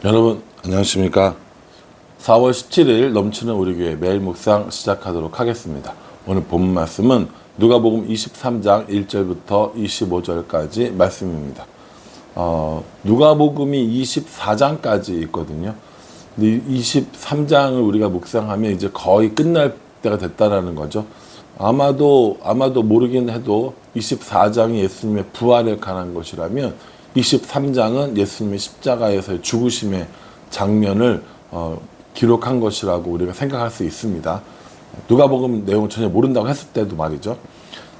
여러분 안녕하십니까. 4월 17일 넘치는 우리 교회 매일 묵상 시작하도록 하겠습니다. 오늘 본문 말씀은 누가복음 23장 1절부터 25절까지 말씀입니다. 누가복음이 24장까지 있거든요. 근데 23장을 우리가 묵상하면 이제 거의 끝날 때가 됐다라는 거죠. 아마도 모르긴 해도 24장이 예수님의 부활에 관한 것이라면 23장은 예수님의 십자가에서의 죽으심의 장면을 기록한 것이라고 우리가 생각할 수 있습니다. 누가복음 내용을 전혀 모른다고 했을 때도 말이죠.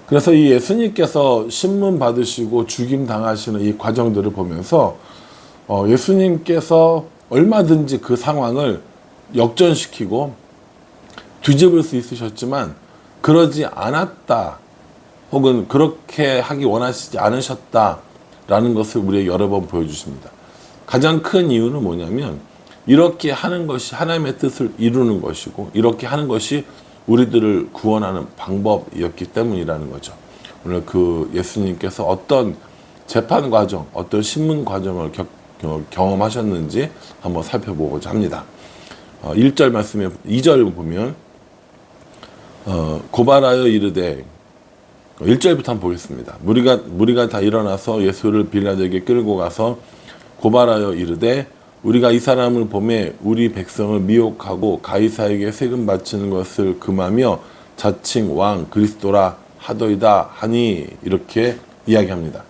그래서 이 예수님께서 신문 받으시고 죽임 당하시는 이 과정들을 보면서 예수님께서 얼마든지 그 상황을 역전시키고 뒤집을 수 있으셨지만 그러지 않았다, 혹은 그렇게 하기 원하시지 않으셨다라는 것을 우리에게 여러 번 보여주십니다. 가장 큰 이유는 뭐냐면 이렇게 하는 것이 하나님의 뜻을 이루는 것이고 이렇게 하는 것이 우리들을 구원하는 방법이었기 때문이라는 거죠. 오늘 그 예수님께서 어떤 재판 과정, 어떤 신문 과정을 경험하셨는지 한번 살펴보고자 합니다. 1절 말씀에 2절 보면 고발하여 이르되 1절부터 한번 보겠습니다. 무리가 다 일어나서 예수를 빌라도에게 끌고 가서 고발하여 이르되 우리가 이 사람을 보매 우리 백성을 미혹하고 가이사에게 세금 바치는 것을 금하며 자칭 왕 그리스도라 하더이다 하니, 이렇게 이야기합니다.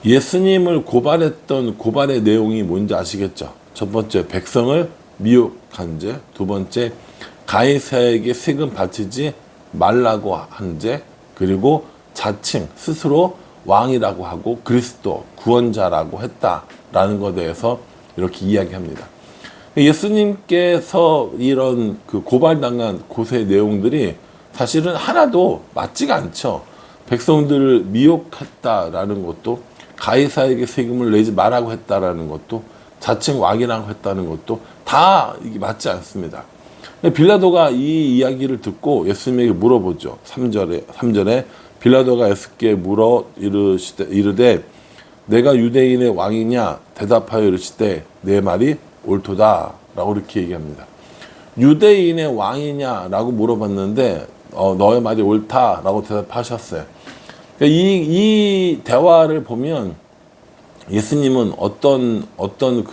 예수님을 고발했던 고발의 내용이 뭔지 아시겠죠? 첫 번째, 백성을 미혹한 죄. 두 번째, 가이사에게 세금 바치지 말라고 한 죄. 그리고 자칭 스스로 왕이라고 하고 그리스도 구원자라고 했다라는 것에 대해서 이렇게 이야기합니다. 예수님께서 이런 그 고발당한 고소의 내용들이 사실은 하나도 맞지가 않죠. 백성들을 미혹했다라는 것도, 가이사에게 세금을 내지 말라고 했다라는 것도, 자칭 왕이라고 했다는 것도 다 이게 맞지 않습니다. 빌라도가 이 이야기를 듣고 예수님에게 물어보죠. 3절에 빌라도가 예수께 물어 이르되 내가 유대인의 왕이냐 대답하여 이르시되 내 말이 옳도다 라고 이렇게 얘기합니다. 유대인의 왕이냐라고 물어봤는데 너의 말이 옳다라고 대답하셨어요. 이 대화를 보면 예수님은 어떤 어떤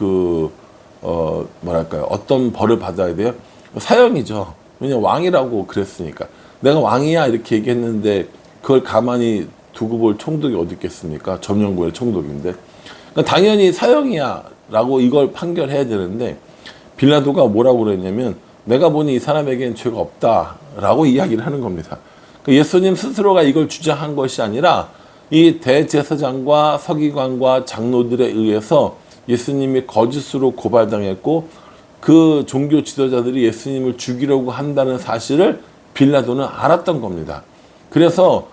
벌을 받아야 돼요? 사형이죠. 왜냐면 왕이라고 그랬으니까. 내가 왕이야 이렇게 얘기했는데 그걸 가만히 두고 볼 총독이 어디 있겠습니까? 점령구의 총독인데. 그러니까 당연히 사형이야 라고 이걸 판결해야 되는데, 빌라도가 뭐라고 그랬냐면 내가 보니 이 사람에게는 죄가 없다 라고 이야기를 하는 겁니다. 예수님 스스로가 이걸 주장한 것이 아니라 이 대제사장과 서기관과 장로들에 의해서 예수님이 거짓으로 고발당했고 그 종교 지도자들이 예수님을 죽이려고 한다는 사실을 빌라도는 알았던 겁니다. 그래서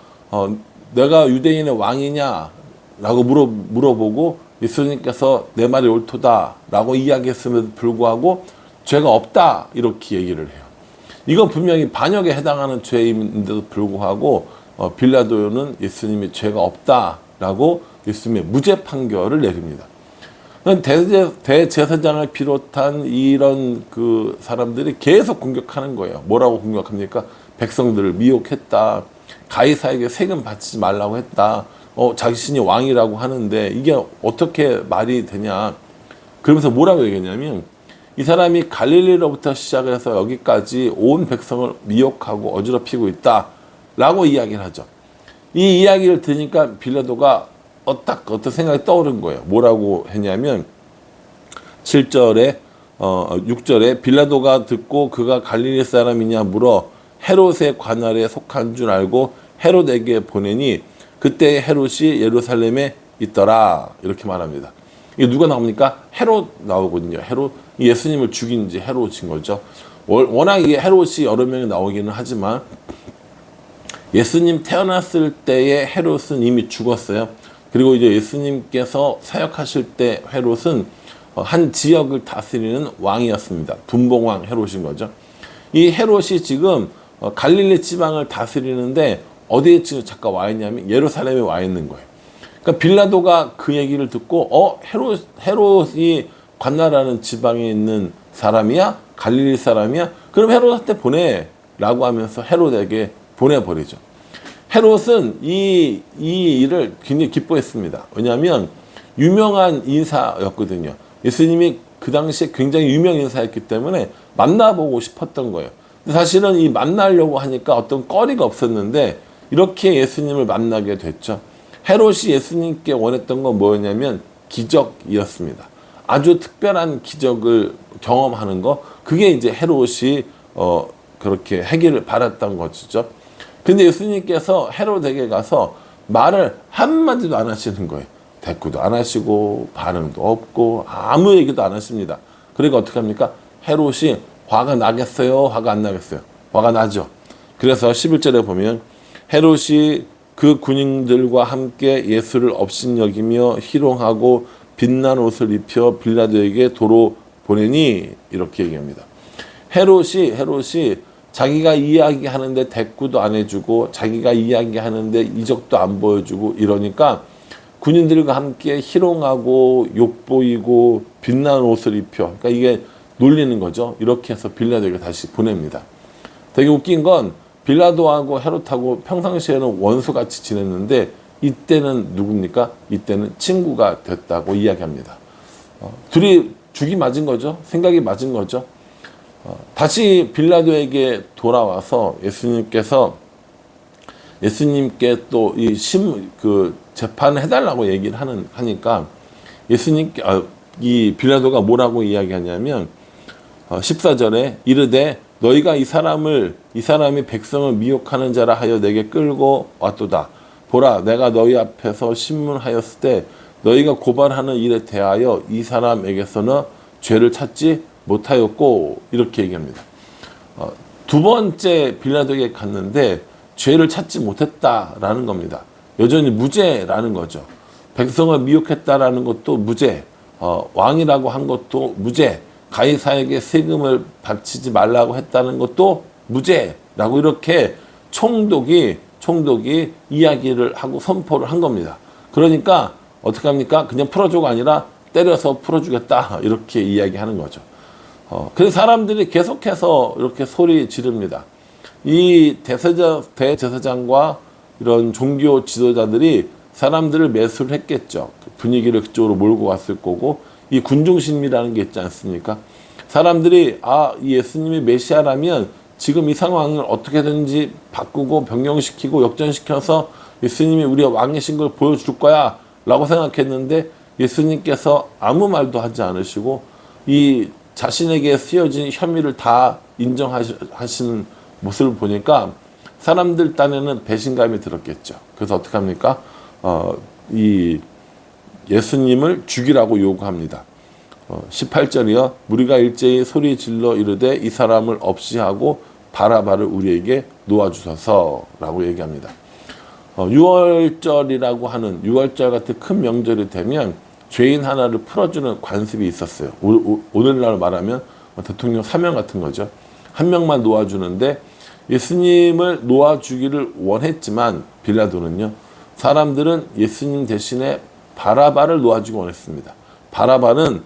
내가 유대인의 왕이냐라고 물어보고 예수님께서 내 말이 옳도다 라고 이야기했음에도 불구하고 죄가 없다 이렇게 얘기를 해요. 이건 분명히 반역에 해당하는 죄인데도 불구하고 빌라도는 예수님이 죄가 없다라고 예수님의 무죄 판결을 내립니다. 대제사장을 비롯한 이런 그 사람들이 계속 공격하는 거예요. 뭐라고 공격합니까? 백성들을 미혹했다. 가이사에게 세금 바치지 말라고 했다. 자신이 왕이라고 하는데 이게 어떻게 말이 되냐. 그러면서 뭐라고 얘기했냐면 이 사람이 갈릴리로부터 시작해서 여기까지 온 백성을 미혹하고 어지럽히고 있다라고 이야기를 하죠. 이 이야기를 들으니까 빌라도가 어떤 생각이 떠오른 거예요. 뭐라고 했냐면 6절에 빌라도가 듣고 그가 갈릴리 사람이냐 물어 헤롯의 관할에 속한 줄 알고 헤롯에게 보내니 그때 헤롯이 예루살렘에 있더라 이렇게 말합니다. 이게 누가 나옵니까? 헤롯 나오거든요. 헤롯, 예수님을 죽인 지 헤롯인 거죠. 워낙 이게 헤롯이 여러 명이 나오기는 하지만 예수님 태어났을 때의 헤롯은 이미 죽었어요. 그리고 이제 예수님께서 사역하실 때 헤롯은 한 지역을 다스리는 왕이었습니다. 분봉왕 헤롯인 거죠. 이 헤롯이 지금 갈릴리 지방을 다스리는데 어디에 지금 잠깐 와 있냐면 예루살렘에 와 있는 거예요. 그러니까 빌라도가 그 얘기를 듣고 헤롯이 관나라는 지방에 있는 사람이야? 갈릴리 사람이야? 그럼 헤롯한테 보내라고 하면서 헤롯에게 보내버리죠. 헤롯은 이 일을 굉장히 기뻐했습니다. 왜냐하면 유명한 인사였거든요. 예수님이 그 당시에 굉장히 유명 인사였기 때문에 만나보고 싶었던 거예요. 근데 사실은 이 만나려고 하니까 어떤 거리가 없었는데 이렇게 예수님을 만나게 됐죠. 헤롯이 예수님께 원했던 건 뭐였냐면 기적이었습니다. 아주 특별한 기적을 경험하는 거, 그게 이제 헤롯이 그렇게 하기를 바랐던 것이죠. 근데 예수님께서 헤롯에게 가서 말을 한마디도 안 하시는 거예요. 대꾸도 안 하시고 반응도 없고 아무 얘기도 안 하십니다. 그러니까 어떻게 합니까? 헤롯이 화가 나겠어요? 화가 안 나겠어요? 화가 나죠. 그래서 11절에 보면 헤롯이 그 군인들과 함께 예수를 업신여기며 희롱하고 빛난 옷을 입혀 빌라도에게 도로 보내니 이렇게 얘기합니다. 헤롯이 자기가 이야기하는데 대꾸도 안 해주고 자기가 이야기하는데 이적도 안 보여주고 이러니까 군인들과 함께 희롱하고 욕보이고 빛나는 옷을 입혀, 그러니까 이게 놀리는 거죠. 이렇게 해서 빌라도에게 다시 보냅니다. 되게 웃긴 건 빌라도하고 헤롯하고 평상시에는 원수같이 지냈는데 이때는 누굽니까? 이때는 친구가 됐다고 이야기합니다. 둘이 죽이 맞은 거죠. 생각이 맞은 거죠. 다시 빌라도에게 돌아와서 예수님께 또 그 재판을 해달라고 얘기를 하니까 이 빌라도가 뭐라고 이야기하냐면 14절에 이르되 너희가 이 사람이 백성을 미혹하는 자라 하여 내게 끌고 왔도다. 보라, 내가 너희 앞에서 신문하였을 때 너희가 고발하는 일에 대하여 이 사람에게서는 죄를 찾지 못하였고, 이렇게 얘기합니다. 두 번째 빌라도에게 갔는데 죄를 찾지 못했다라는 겁니다. 여전히 무죄라는 거죠. 백성을 미혹했다라는 것도 무죄, 왕이라고 한 것도 무죄, 가이사에게 세금을 바치지 말라고 했다는 것도 무죄라고 이렇게 총독이 이야기를 하고 선포를 한 겁니다. 그러니까 어떻게 합니까? 그냥 풀어줘가 아니라 때려서 풀어주겠다 이렇게 이야기하는 거죠. 그래서 사람들이 계속해서 이렇게 소리 지릅니다. 이 대제사장과 이런 종교 지도자들이 사람들을 매수를 했겠죠. 분위기를 그쪽으로 몰고 갔을 거고, 이 군중심리라는 게 있지 않습니까? 사람들이 이 예수님이 메시아라면 지금 이 상황을 어떻게든지 바꾸고 변경시키고 역전시켜서 예수님이 우리의 왕이신 걸 보여줄 거야 라고 생각했는데 예수님께서 아무 말도 하지 않으시고 이 자신에게 쓰여진 혐의를 다 인정하시는 모습을 보니까 사람들 딴에는 배신감이 들었겠죠. 그래서 어떻게 합니까? 이 예수님을 죽이라고 요구합니다. 18절이요. 우리가 일제히 소리 질러 이르되 이 사람을 없이 하고 바라바를 우리에게 놓아주소서라고 얘기합니다. 6월절이라고 하는 6월절 같은 큰 명절이 되면 죄인 하나를 풀어주는 관습이 있었어요. 오늘날 말하면 대통령 사명 같은 거죠. 한 명만 놓아주는데 예수님을 놓아주기를 원했지만 빌라도는요. 사람들은 예수님 대신에 바라바를 놓아주기 원했습니다. 바라바는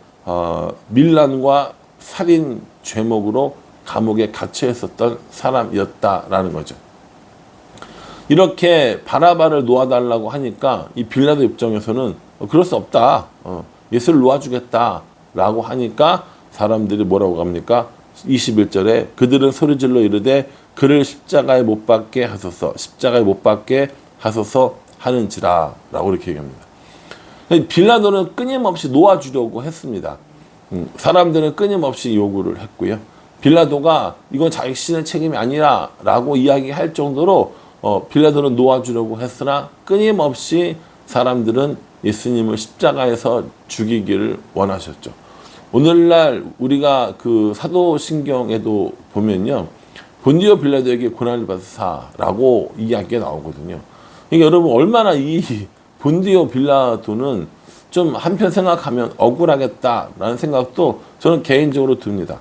밀란과 살인 죄목으로 감옥에 갇혀 있었던 사람이었다라는 거죠. 이렇게 바라바를 놓아달라고 하니까 이 빌라도 입장에서는 그럴 수 없다. 예수를 놓아주겠다라고 하니까 사람들이 뭐라고 합니까? 21절에 그들은 소리질러 이르되 그를 십자가에 못 박게 하소서, 십자가에 못 박게 하소서 하는지라 라고 이렇게 얘기합니다. 빌라도는 끊임없이 놓아주려고 했습니다. 사람들은 끊임없이 요구를 했고요. 빌라도가 이건 자신의 책임이 아니라 라고 이야기할 정도로 빌라도는 놓아주려고 했으나 끊임없이 사람들은 예수님을 십자가에서 죽이기를 원하셨죠. 오늘날 우리가 그 사도신경에도 보면요. 본디오 빌라도에게 고난을 받으사라고 이야기가 나오거든요. 그러니까 여러분 얼마나 이 본디오 빌라도는 좀 한편 생각하면 억울하겠다라는 생각도 저는 개인적으로 듭니다.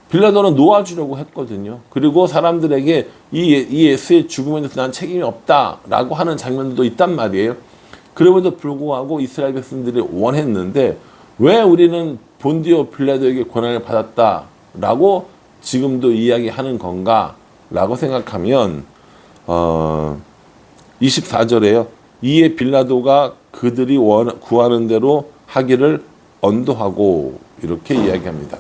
빌라도는 놓아주려고 했거든요. 그리고 사람들에게 이 예수의 죽음에 대해서 난 책임이 없다라고 하는 장면들도 있단 말이에요. 그럼에도 불구하고 이스라엘 백성들이 원했는데 왜 우리는 본디오 빌라도에게 권한을 받았다라고 지금도 이야기하는 건가 라고 생각하면 24절에요. 이에 빌라도가 그들이 구하는 대로 하기를 언도하고 이렇게 이야기합니다.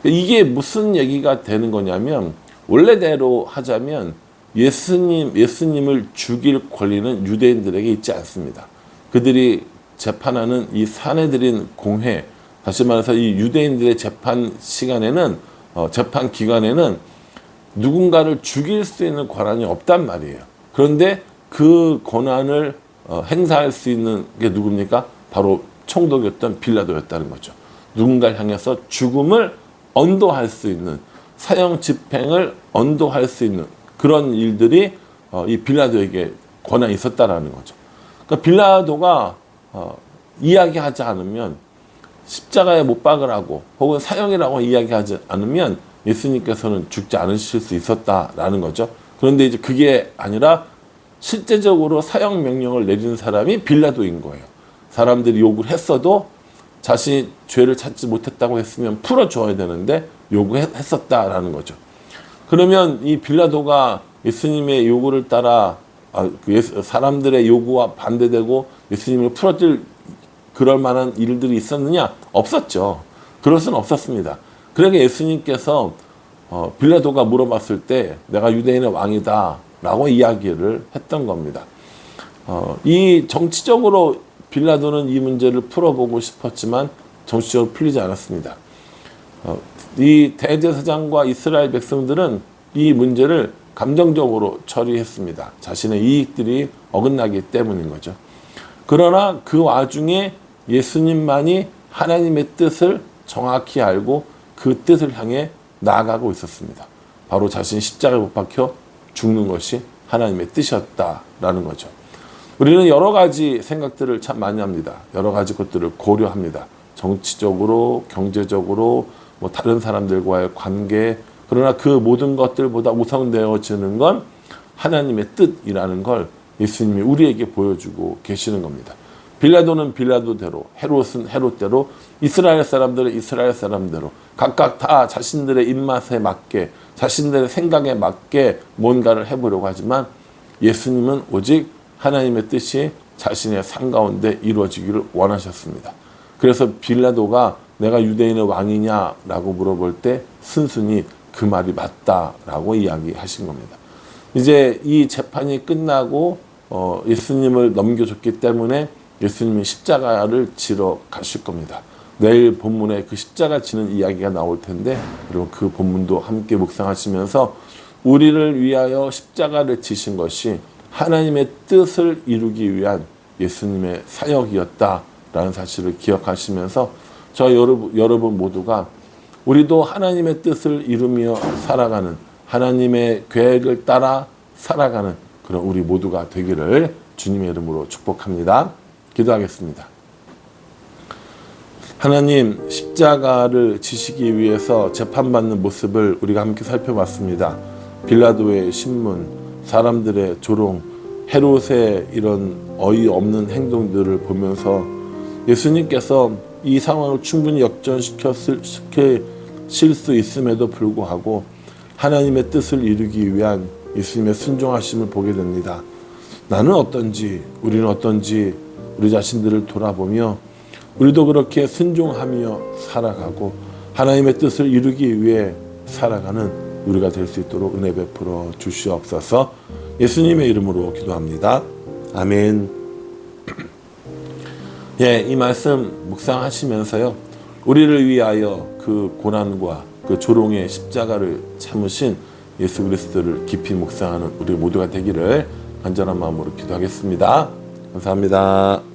이게 무슨 얘기가 되는 거냐면 원래대로 하자면 예수님을 죽일 권리는 유대인들에게 있지 않습니다. 그들이 재판하는 이 사내들인 공회, 다시 말해서 이 유대인들의 재판 시간에는 재판 기간에는 누군가를 죽일 수 있는 권한이 없단 말이에요. 그런데 그 권한을 행사할 수 있는 게 누굽니까? 바로 총독이었던 빌라도였다는 거죠. 누군가를 향해서 죽음을 언도할 수 있는, 사형 집행을 언도할 수 있는 그런 일들이 이 빌라도에게 권한이 있었다라는 거죠. 그러니까 빌라도가 이야기하지 않으면, 십자가에 못 박으라고 혹은 사형이라고 이야기하지 않으면 예수님께서는 죽지 않으실 수 있었다라는 거죠. 그런데 이제 그게 아니라 실제적으로 사형 명령을 내리는 사람이 빌라도인 거예요. 사람들이 요구를 했어도 자신이 죄를 찾지 못했다고 했으면 풀어줘야 되는데 요구했었다라는 거죠. 그러면 이 빌라도가 예수님의 요구를 따라 사람들의 요구와 반대되고 예수님을 풀어줄 그럴 만한 일들이 있었느냐? 없었죠. 그럴 수는 없었습니다. 그러니까 예수님께서 빌라도가 물어봤을 때 내가 유대인의 왕이다 라고 이야기를 했던 겁니다. 이 정치적으로 빌라도는 이 문제를 풀어보고 싶었지만 정치적으로 풀리지 않았습니다. 이 대제사장과 이스라엘 백성들은 이 문제를 감정적으로 처리했습니다. 자신의 이익들이 어긋나기 때문인 거죠. 그러나 그 와중에 예수님만이 하나님의 뜻을 정확히 알고 그 뜻을 향해 나아가고 있었습니다. 바로 자신이 십자가에 못 박혀 죽는 것이 하나님의 뜻이었다라는 거죠. 우리는 여러 가지 생각들을 참 많이 합니다. 여러 가지 것들을 고려합니다. 정치적으로, 경제적으로, 뭐 다른 사람들과의 관계. 그러나 그 모든 것들보다 우선되어지는 건 하나님의 뜻이라는 걸 예수님이 우리에게 보여주고 계시는 겁니다. 빌라도는 빌라도대로, 헤롯은 헤롯대로, 이스라엘 사람들은 이스라엘 사람대로 각각 다 자신들의 입맛에 맞게, 자신들의 생각에 맞게 뭔가를 해보려고 하지만 예수님은 오직 하나님의 뜻이 자신의 삶 가운데 이루어지기를 원하셨습니다. 그래서 빌라도가 내가 유대인의 왕이냐라고 물어볼 때 순순히 그 말이 맞다라고 이야기하신 겁니다. 이제 이 재판이 끝나고 예수님을 넘겨줬기 때문에 예수님이 십자가를 지러 가실 겁니다. 내일 본문에 그 십자가 지는 이야기가 나올 텐데 여러분 그 본문도 함께 묵상하시면서 우리를 위하여 십자가를 지신 것이 하나님의 뜻을 이루기 위한 예수님의 사역이었다라는 사실을 기억하시면서 저 여러분 모두가 우리도 하나님의 뜻을 이루며 살아가는, 하나님의 계획을 따라 살아가는 그런 우리 모두가 되기를 주님의 이름으로 축복합니다. 기도하겠습니다. 하나님, 십자가를 지시기 위해서 재판받는 모습을 우리가 함께 살펴봤습니다. 빌라도의 신문, 사람들의 조롱, 헤롯의 이런 어이없는 행동들을 보면서 예수님께서 이 상황을 충분히 역전시킬 수 있음에도 불구하고 하나님의 뜻을 이루기 위한 예수님의 순종하심을 보게 됩니다. 나는 어떤지, 우리는 어떤지 우리 자신들을 돌아보며 우리도 그렇게 순종하며 살아가고 하나님의 뜻을 이루기 위해 살아가는 우리가 될 수 있도록 은혜 베풀어 주시옵소서. 예수님의 이름으로 기도합니다. 아멘. 예, 이 말씀 묵상하시면서요, 우리를 위하여 그 고난과 그 조롱의 십자가를 참으신 예수 그리스도를 깊이 묵상하는 우리 모두가 되기를 간절한 마음으로 기도하겠습니다. 감사합니다.